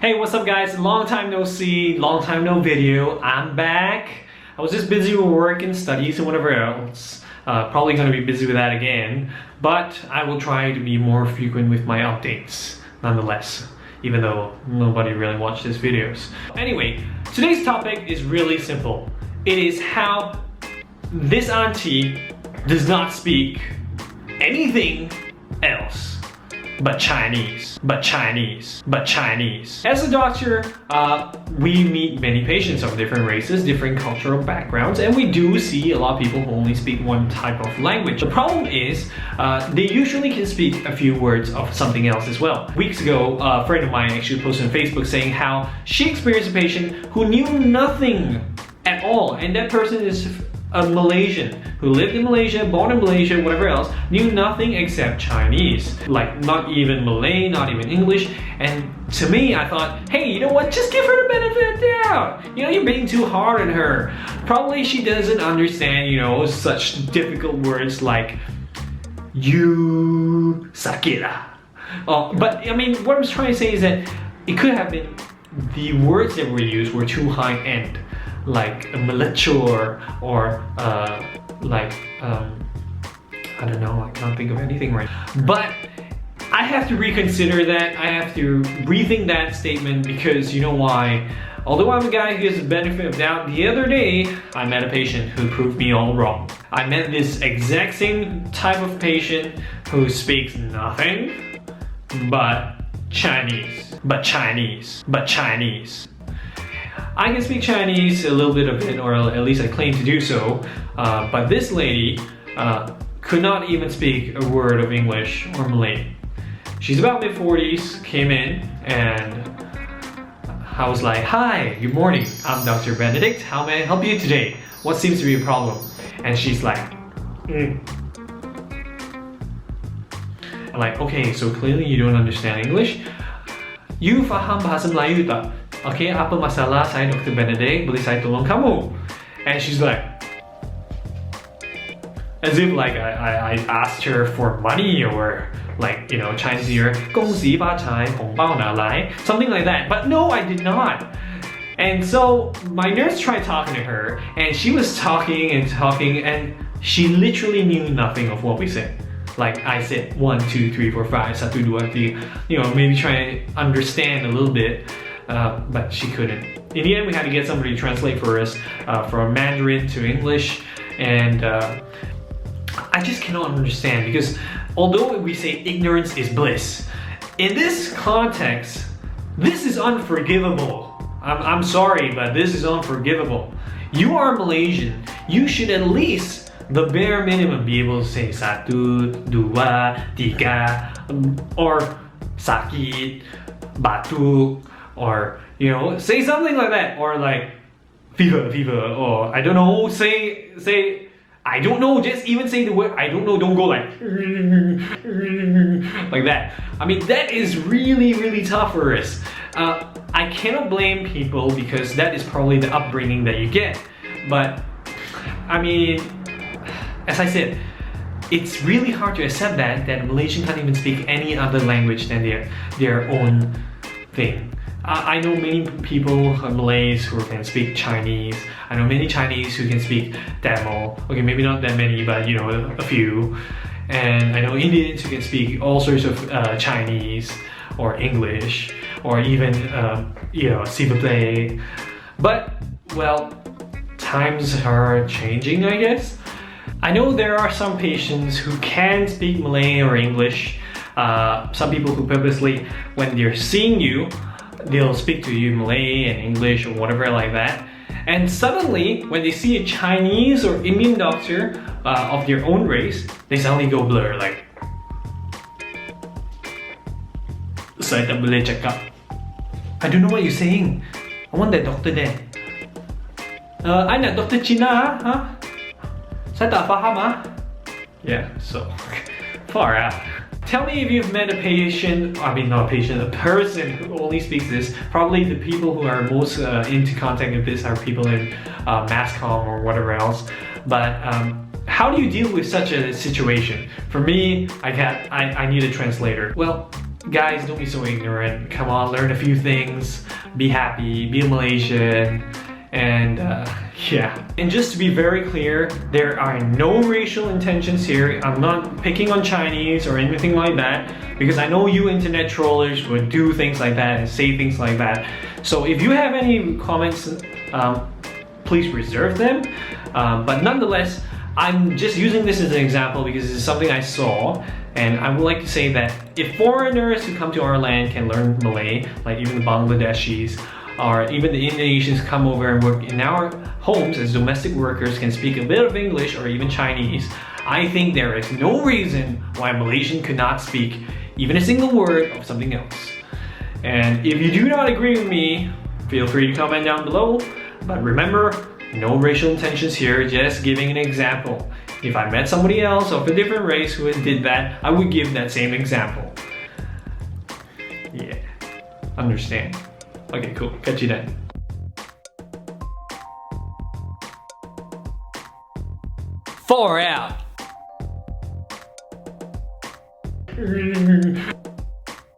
Hey, what's up guys? Long time no see, long time no video. I'm back. I was just busy with work and studies and whatever else. Probably gonna be busy with that again. But I will try to be more frequent with my updates, nonetheless. Even though nobody really watched these videos. Anyway, today's topic is really simple. It is how this auntie does not speak anything else but Chinese. As a doctor, we meet many patients of different races, different cultural backgrounds, and we do see a lot of people who only speak one type of language. The problem is, they usually can speak a few words of something else as well. Weeks ago, a friend of mine actually posted on Facebook saying how she experienced a patient who knew nothing at all, and that person is a Malaysian who lived in Malaysia, born in Malaysia, whatever else, knew nothing except Chinese. Like not even Malay, not even English. And to me, I thought, hey, you know what? Just give her the benefit of the doubt. You know, you're being too hard on her. Probably she doesn't understand, you know, such difficult words like you sakira. But I mean, what I was trying to say is that it could have been the words that were used were too high end. Like a mature or I don't know, I can't think of anything right now. But I have to reconsider that. I have to rethink that statement because you know why? Although I'm a guy who gives the benefit of doubt, the other day I met a patient who proved me all wrong. I met this exact same type of patient who speaks nothing but Chinese. I can speak Chinese, a little bit of it, or at least I claim to do so, but this lady could not even speak a word of English or Malay. She's about mid-40s, came in, and I was like, hi, good morning, I'm Dr. Benedict, how may I help you today? What seems to be a problem? And she's like, I'm like, okay, so clearly you don't understand English. You faham bahasa Melayu tak? Okay, apa masalah? Saya Dr. Benedict, boleh saya tolong kamu? And she's like, as if like I asked her for money or like, you know, Chinese New Year, 恭喜发财，红包拿来, something like that. But no, I did not. And so my nurse tried talking to her, and she was talking, and she literally knew nothing of what we said. Like I said 1, 2, 3, 4, 5, 1, 2, 3, you know, maybe try to understand a little bit. But she couldn't. In the end, we had to get somebody to translate for us from Mandarin to English, and I just cannot understand because although we say ignorance is bliss, in this context, this is unforgivable. I'm sorry, but this is unforgivable. You are Malaysian. You should at least, the bare minimum, be able to say satu, dua, tiga, or sakit, batuk, or you know, say something like that, or like fever, or I don't know, say I don't know, just even say the word I don't know, don't go like that. I mean, that is really tough for us. I cannot blame people because that is probably the upbringing that you get, but I mean, as I said, it's really hard to accept that Malaysian can't even speak any other language than their own thing. I know many people, Malays, who can speak Chinese. I know many Chinese who can speak Tamil. Okay, maybe not that many, but you know, a few. And I know Indians who can speak all sorts of Chinese or English, or even, you know, s'il vous plaît. But, well, times are changing, I guess. I know there are some patients who can speak Malay or English. Some people who purposely, when they're seeing you, they'll speak to you Malay and English or whatever like that. And suddenly, when they see a Chinese or Indian doctor of their own race, they suddenly go blur, like, saya tak boleh cakap. I don't know what you're saying. I want that doctor there. I nak doktor Cina, huh? Saya tak faham, Yeah, so far out. Tell me if you've met a patient, I mean not a patient, a person who only speaks this. Probably the people who are most into contact with this are people in mass comm or whatever else. But how do you deal with such a situation? For me, I need a translator. Well, guys, don't be so ignorant. Come on, learn a few things. Be happy, be a Malaysian. And yeah. And just to be very clear, there are no racial intentions here. I'm not picking on Chinese or anything like that, because I know you internet trollers would do things like that and say things like that. So if you have any comments, please reserve them. But nonetheless, I'm just using this as an example because this is something I saw, and I would like to say that if foreigners who come to our land can learn Malay, like even the Bangladeshis, or even the Indonesians come over and work in our homes as domestic workers can speak a bit of English or even Chinese, I think there is no reason why a Malaysian could not speak even a single word of something else. And if you do not agree with me, feel free to comment down below. But remember, no racial intentions here, just giving an example. If I met somebody else of a different race who did that, I would give that same example. Yeah, understand. Okay, cool. Catch you then. Four out.